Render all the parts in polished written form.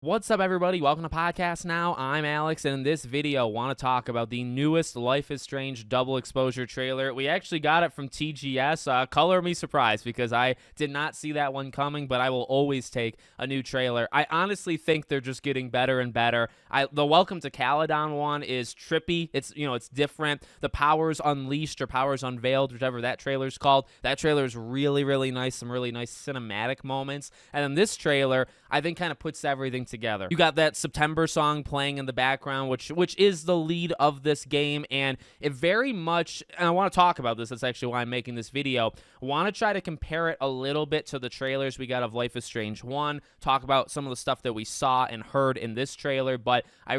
What's up, everybody? Welcome to Podcast Now. I'm Alex, and in this video, I want to talk about the newest Life is Strange double exposure trailer. We actually got it from TGS. Color me surprised, because I did not see that one coming, but I will always take a new trailer. I honestly think they're just getting better and better. The Welcome to Caladon one is trippy. It's different. The Powers Unleashed or Powers Unveiled, whichever that trailer's called. That trailer is really, really nice. Some really nice cinematic moments. And then this trailer, I think, kind of puts everything together. You got that September song playing in the background, which is the lead of this game, and it very much, and I want to talk about this, that's actually why I'm making this video, I want to try to compare it a little bit to the trailers we got of Life is Strange 1, talk about some of the stuff that we saw and heard in this trailer, but I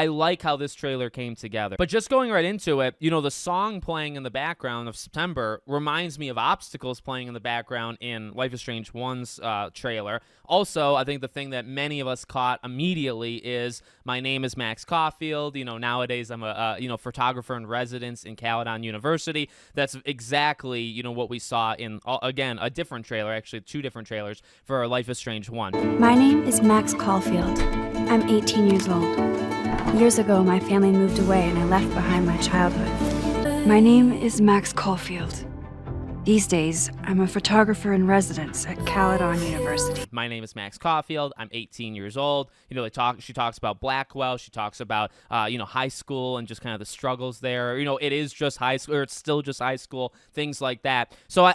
like how this trailer came together. But just going right into it, the song playing in the background of September reminds me of Obstacles playing in the background in Life is Strange 1's trailer. Also, I think the thing that many of us caught immediately is my name is Max Caulfield. Nowadays I'm a photographer in residence in Caladon University. That's exactly what we saw in again a different trailer, actually two different trailers for Life is Strange 1. My name is Max Caulfield. I'm 18 years old. Years ago, my family moved away and I left behind my childhood. My name is Max Caulfield. These days, I'm a photographer in residence at Caladon University. My name is Max Caulfield. I'm 18 years old. She talks about Blackwell. She talks about, high school and just kind of the struggles there. It is just high school, or it's still just high school, things like that. So,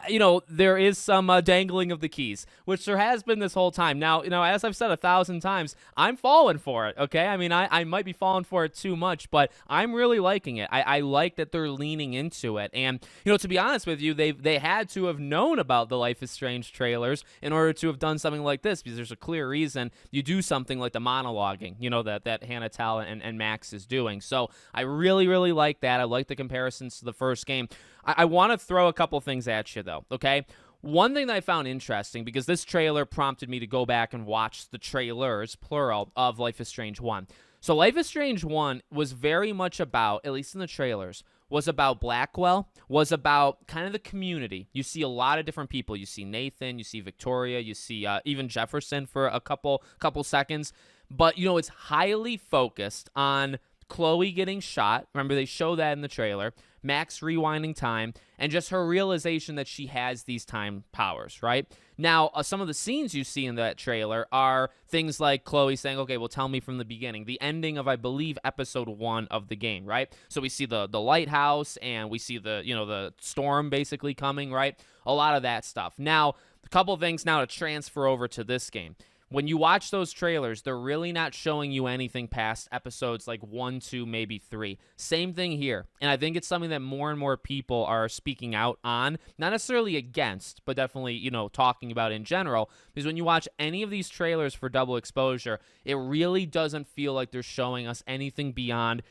there is some dangling of the keys, which there has been this whole time. Now, as I've said 1,000 times, I'm falling for it, okay? I mean, I might be falling for it too much, but I'm really liking it. I like that they're leaning into it. And, to be honest with you, they had to have known about the Life is Strange trailers in order to have done something like this, because there's a clear reason you do something like the monologuing, that Hannah Telle and Max is doing. So I really, really like that. I like the comparisons to the first game. I want to throw a couple things at you, though, okay? One thing that I found interesting, because this trailer prompted me to go back and watch the trailers, plural, of Life is Strange 1. So Life is Strange 1 was very much about, at least in the trailers, was about Blackwell, was about kind of the community. You see a lot of different people. You see Nathan, you see Victoria, you see even Jefferson for a couple seconds. But, it's highly focused on Chloe getting shot. Remember, they show that in the trailer. Max rewinding time, and just her realization that she has these time powers, right? Now, some of the scenes you see in that trailer are things like Chloe saying, okay, well, tell me from the beginning. The ending of, I believe, episode 1 of the game, right? So we see the lighthouse, and we see the storm basically coming, right? A lot of that stuff. Now, a couple things now to transfer over to this game. When you watch those trailers, they're really not showing you anything past episodes like 1, 2, maybe 3. Same thing here. And I think it's something that more and more people are speaking out on, not necessarily against, but definitely, talking about in general. Because when you watch any of these trailers for double exposure, it really doesn't feel like they're showing us anything beyond.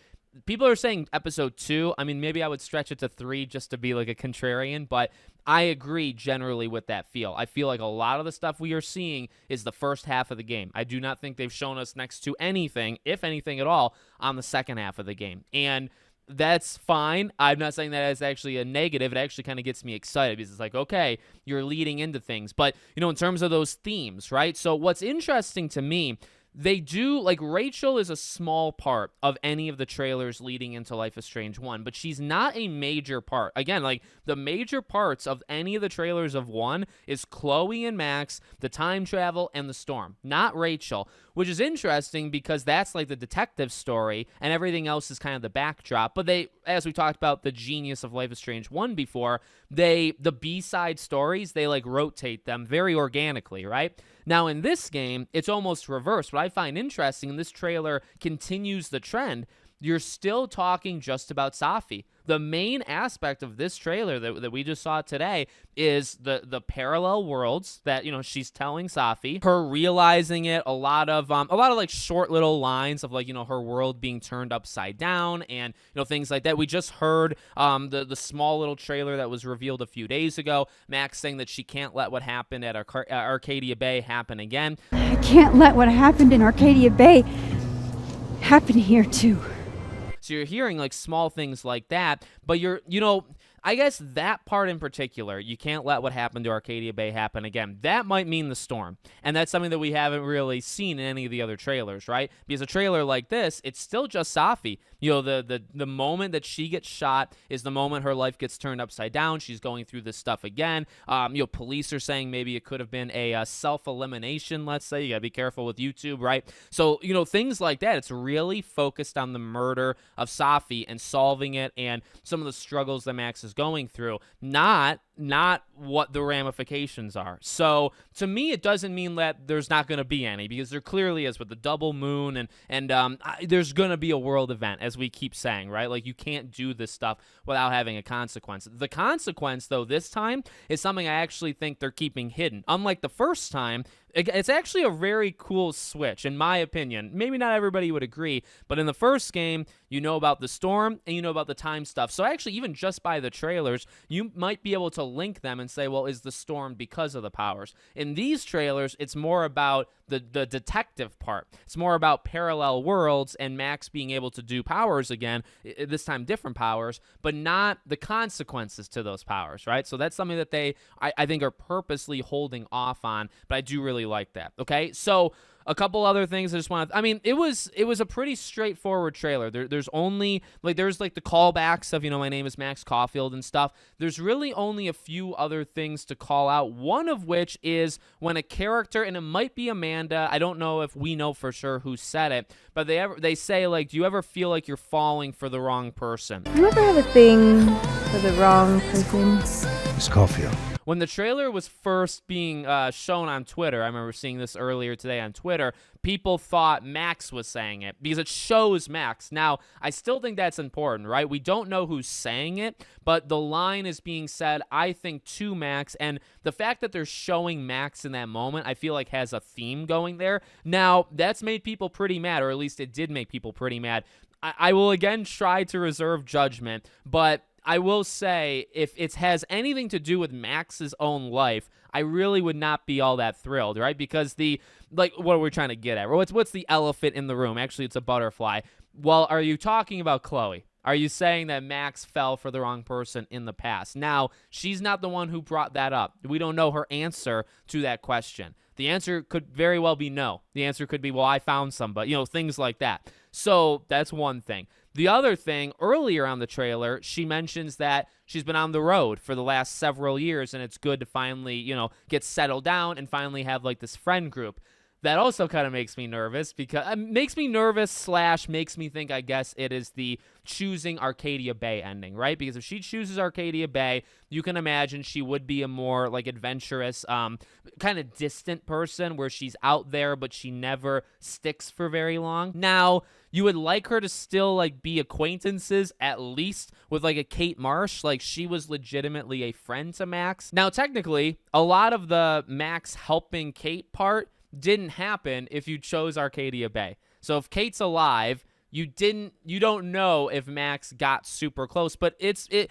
People are saying episode 2. I mean, maybe I would stretch it to 3 just to be like a contrarian, but I agree generally with that feel. I feel like a lot of the stuff we are seeing is the first half of the game. I do not think they've shown us next to anything, if anything at all, on the second half of the game. And that's fine. I'm not saying that as actually a negative. It actually kind of gets me excited, because it's like, okay, you're leading into things. But, in terms of those themes, right? So what's interesting to me, they do, like, Rachel is a small part of any of the trailers leading into Life is Strange 1, but she's not a major part. Again, like, the major parts of any of the trailers of 1 is Chloe and Max, the time travel, and the storm, not Rachel, which is interesting because that's like the detective story, and everything else is kind of the backdrop. But they, as we talked about the genius of Life is Strange 1 before, the B-side stories, they like rotate them very organically, right? Now, in this game, it's almost reversed. What I find interesting, and this trailer continues the trend, you're still talking just about Safi. The main aspect of this trailer that we just saw today is the parallel worlds that, she's telling Safi, her realizing it, a lot of like short little lines of like, her world being turned upside down and, things like that. We just heard the small little trailer that was revealed a few days ago, Max saying that she can't let what happened at Arcadia Bay happen again. I can't let what happened in Arcadia Bay happen here too. So you're hearing like small things like that, but I guess that part in particular, you can't let what happened to Arcadia Bay happen again. That might mean the storm. And that's something that we haven't really seen in any of the other trailers, right? Because a trailer like this, it's still just Safi. You know, the moment that she gets shot is the moment her life gets turned upside down. She's going through this stuff again. Police are saying maybe it could have been a self-elimination, let's say. You got to be careful with YouTube, right? So, things like that. It's really focused on the murder of Safi and solving it and some of the struggles that Max is going through, not what the ramifications are. So to me, it doesn't mean that there's not going to be any, because there clearly is with the double moon and there's going to be a world event, as we keep saying, right? Like, you can't do this stuff without having a consequence. The consequence, though, this time is something I actually think they're keeping hidden. Unlike the first time, it's actually a very cool switch, in my opinion. Maybe not everybody would agree, but in the first game, you know about the storm and you know about the time stuff. So actually, even just by the trailers, you might be able to link them and say, well, is the storm because of the powers? In these trailers, it's more about the detective part. It's more about parallel worlds and Max being able to do powers again, this time different powers, but not the consequences to those powers, right? So that's something that I think are purposely holding off on, but I do really like that, okay? So a couple other things I just want to, it was a pretty straightforward trailer. There's only, there's the callbacks of, my name is Max Caulfield and stuff. There's really only a few other things to call out, one of which is when a character, and it might be Amanda, I don't know if we know for sure who said it, but they say, do you ever feel like you're falling for the wrong person? Do you ever have a thing for the wrong person? Miss Caulfield. When the trailer was first being shown on Twitter, I remember seeing this earlier today on Twitter, people thought Max was saying it because it shows Max. Now, I still think that's important, right? We don't know who's saying it, but the line is being said, I think, to Max, and the fact that they're showing Max in that moment, I feel like has a theme going there. Now, that's made people pretty mad, or at least it did make people pretty mad. I will again try to reserve judgment, but I will say, if it has anything to do with Max's own life, I really would not be all that thrilled, right? Because what are we trying to get at? What's the elephant in the room? Actually, it's a butterfly. Well, are you talking about Chloe? Are you saying that Max fell for the wrong person in the past? Now, she's not the one who brought that up. We don't know her answer to that question. The answer could very well be no. The answer could be, well, I found somebody, things like that. So that's one thing. The other thing, earlier on the trailer, she mentions that she's been on the road for the last several years, and it's good to finally, get settled down and finally have this friend group. That also kind of makes me nervous because makes me think, I guess, it is the choosing Arcadia Bay ending, right? Because if she chooses Arcadia Bay, you can imagine she would be a more adventurous, kind of distant person where she's out there, but she never sticks for very long. Now, you would like her to still be acquaintances, at least with a Kate Marsh. She was legitimately a friend to Max. Now, technically, a lot of the Max helping Kate part didn't happen if you chose Arcadia Bay. So if Kate's alive, you don't know if Max got super close, but it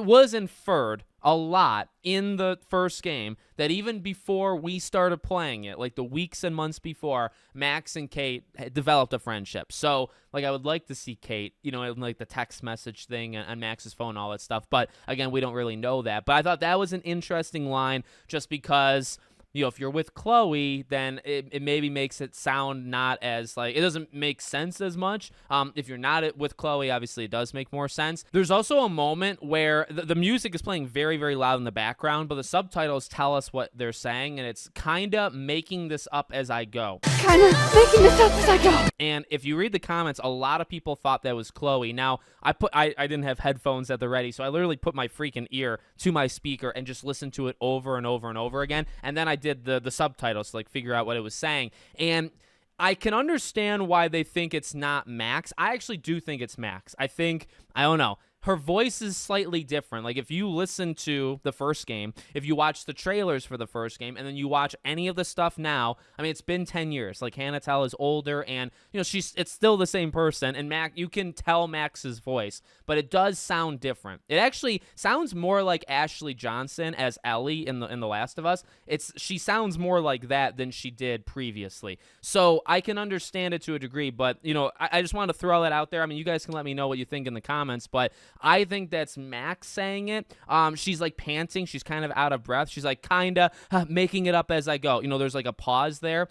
was inferred a lot in the first game that even before we started playing it, the weeks and months before, Max and Kate had developed a friendship. So I would like to see Kate, in the text message thing on Max's phone, all that stuff. But again, we don't really know that. But I thought that was an interesting line just because, if you're with Chloe, then it maybe makes it sound not as it doesn't make sense as much. If you're not with Chloe, obviously it does make more sense. There's also a moment where the music is playing very, very loud in the background, but the subtitles tell us what they're saying, and it's kind of making this up as I go. And if you read the comments, a lot of people thought that was Chloe. Now, I didn't have headphones at the ready, so I literally put my freaking ear to my speaker and just listened to it over and over and over again, and then I did the subtitles to figure out what it was saying. And I can understand why they think it's not Max. I actually do think it's Max. I don't know. Her voice is slightly different. If you listen to the first game, if you watch the trailers for the first game, and then you watch any of the stuff now, it's been 10 years. Hannah Telle is older, and it's still the same person. And you can tell Max's voice, but it does sound different. It actually sounds more like Ashley Johnson as Ellie in The Last of Us. She sounds more like that than she did previously. So I can understand it to a degree, but I just wanted to throw that out there. You guys can let me know what you think in the comments, but I think that's Max saying it. She's like panting. She's kind of out of breath. She's like kind of making it up as I go. There's like a pause there.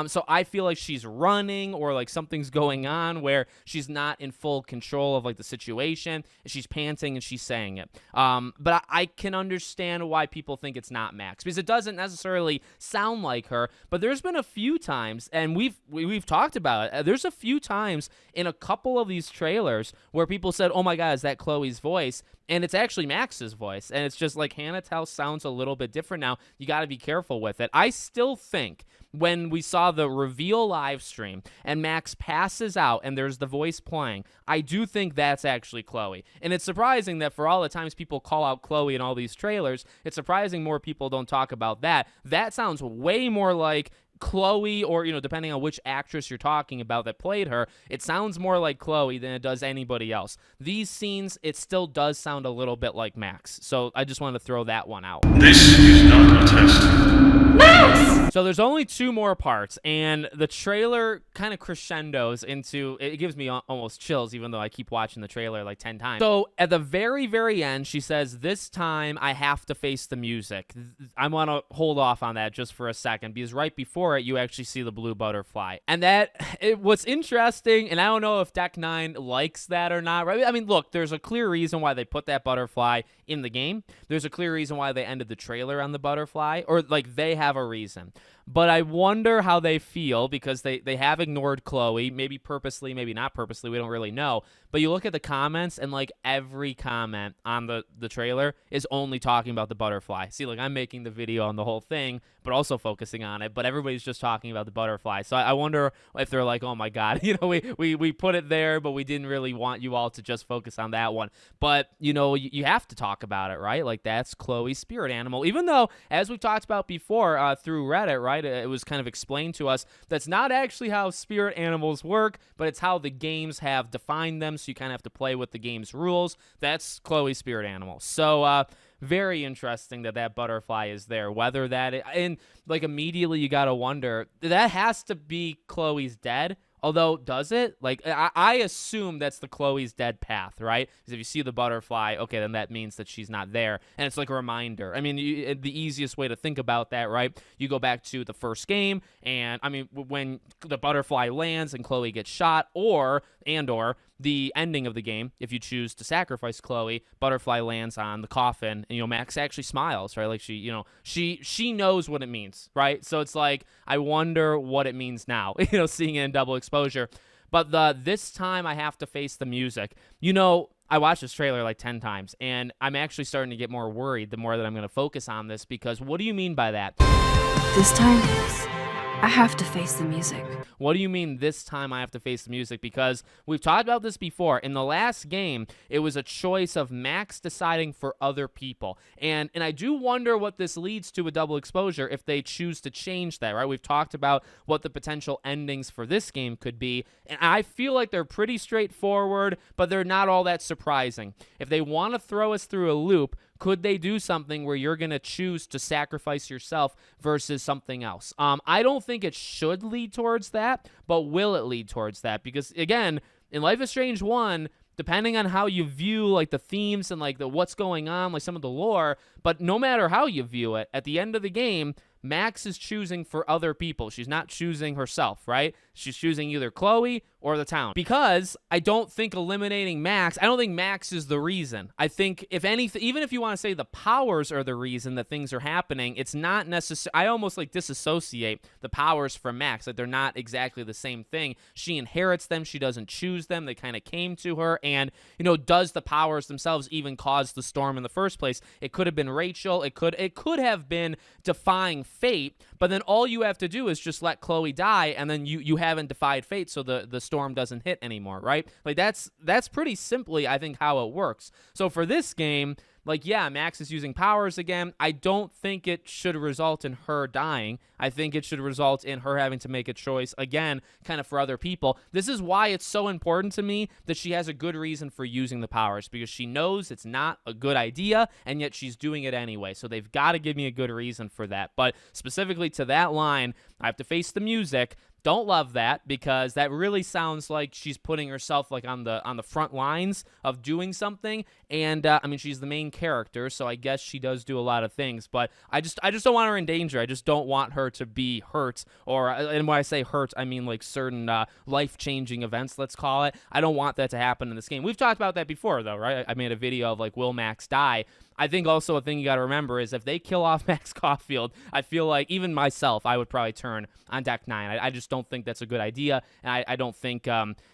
So I feel like she's running or like something's going on where she's not in full control of like the situation. She's panting and she's saying it. But I can understand why people think it's not Max, because it doesn't necessarily sound like her. But there's been a few times, and we've talked about it. There's a few times in a couple of these trailers where people said, "Oh my God, is that Chloe's voice?" And it's actually Max's voice. And it's just like Hannah Telle sounds a little bit different now. You got to be careful with it. I still think when we saw the reveal live stream and Max passes out and there's the voice playing, I do think that's actually Chloe. And it's surprising that for all the times people call out Chloe in all these trailers, it's surprising more people don't talk about that. That sounds way more like Chloe, or depending on which actress you're talking about that played her, it sounds more like Chloe than it does anybody else. These scenes, it still does sound a little bit like Max. So I just wanted to throw that one out. This is not a test. So there's only 2 more parts, and the trailer kind of crescendos into, it gives me almost chills, even though I keep watching the trailer like 10 times. So at the very, very end, she says, "This time I have to face the music." I want to hold off on that just for a second, because right before it, you actually see the blue butterfly. And what's interesting, and I don't know if Deck 9 likes that or not, right? I mean, look, there's a clear reason why they put that butterfly in the game. There's a clear reason why they ended the trailer on the butterfly, or like they have a reason. But I wonder how they feel, because they have ignored Chloe, maybe purposely, maybe not purposely, we don't really know. But you look at the comments, and like every comment on the trailer is only talking about the butterfly. See, like I'm making the video on the whole thing, but also focusing on it, but everybody's just talking about the butterfly. So I wonder if they're like, "Oh my God, we put it there, but we didn't really want you all to just focus on that one." But you have to talk about it, right? Like that's Chloe's spirit animal, even though, as we've talked about before through Reddit, right? It was kind of explained to us that's not actually how spirit animals work, but it's how the games have defined them. So you kind of have to play with the game's rules. That's Chloe's spirit animal. So very interesting that butterfly is there. Whether and like immediately you got to wonder, that has to be Chloe's dead. Although, does it? Like, I assume that's the Chloe's dead path, right? Because if you see the butterfly, okay, then that means that she's not there. And it's like a reminder. I mean, the easiest way to think about that, right? You go back to the first game, and, I mean, when the butterfly lands and Chloe gets shot, or the ending of the game, if you choose to sacrifice Chloe, butterfly lands on the coffin, and Max actually smiles, right? Like she knows what it means, right? So it's like, I wonder what it means now, seeing it in double exposure. But this time I have to face the music. I watched this trailer like 10 times, and I'm actually starting to get more worried the more that I'm going to focus on this, because what do you mean by that? This time, I have to face the music. What do you mean this time I have to face the music? Because we've talked about this before. In the last game, it was a choice of Max deciding for other people. And I do wonder what this leads to with double exposure if they choose to change that, right? We've talked about what the potential endings for this game could be. And I feel like they're pretty straightforward, but they're not all that surprising. If they want to throw us through a loop, could they do something where you're going to choose to sacrifice yourself versus something else? I don't think it should lead towards that, but will it lead towards that? Because, again, in Life is Strange 1, depending on how you view like the themes and like what's going on, like some of the lore, but no matter how you view it, at the end of the game, Max is choosing for other people. She's not choosing herself, right? She's choosing either Chloe or the town. Because I don't think eliminating Max, I don't think Max is the reason. I think, if anything, even if you want to say the powers are the reason that things are happening, it's not necessary. I almost like disassociate the powers from Max. Like they're not exactly the same thing. She inherits them. She doesn't choose them. They kind of came to her. And, does the powers themselves even cause the storm in the first place? It could have been Rachel. It could have been defying fate, but then all you have to do is just let Chloe die, and then you haven't defied fate, so the storm doesn't hit anymore, right? Like that's pretty simply, I think, how it works. So for this game, like, yeah, Max is using powers again. I don't think it should result in her dying. I think it should result in her having to make a choice, again, kind of for other people. This is why it's so important to me that she has a good reason for using the powers, because she knows it's not a good idea, and yet she's doing it anyway. So they've got to give me a good reason for that. But specifically to that line, I have to face the music. Don't love that, because that really sounds like she's putting herself like on the front lines of doing something. And I mean, she's the main character, so I guess she does do a lot of things. But I just don't want her in danger. I just don't want her to be hurt, and when I say hurt, I mean like certain life-changing events, let's call it. I don't want that to happen in this game. We've talked about that before, though, right? I made a video of like, will Max die? I think also a thing you got to remember is if they kill off Max Caulfield, I feel like even myself, I would probably turn on Deck 9. I just don't think that's a good idea, and I don't think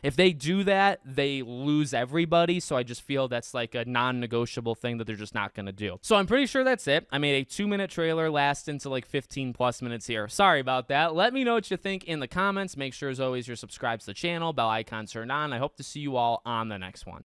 if they do that, they lose everybody, so I just feel that's like a non-negotiable thing that they're just not going to do. So I'm pretty sure that's it. I made a 2-minute trailer last into like 15 plus minutes here. Sorry about that. Let me know what you think in the comments. Make sure, as always, you're subscribed to the channel, bell icon turned on. I hope to see you all on the next one.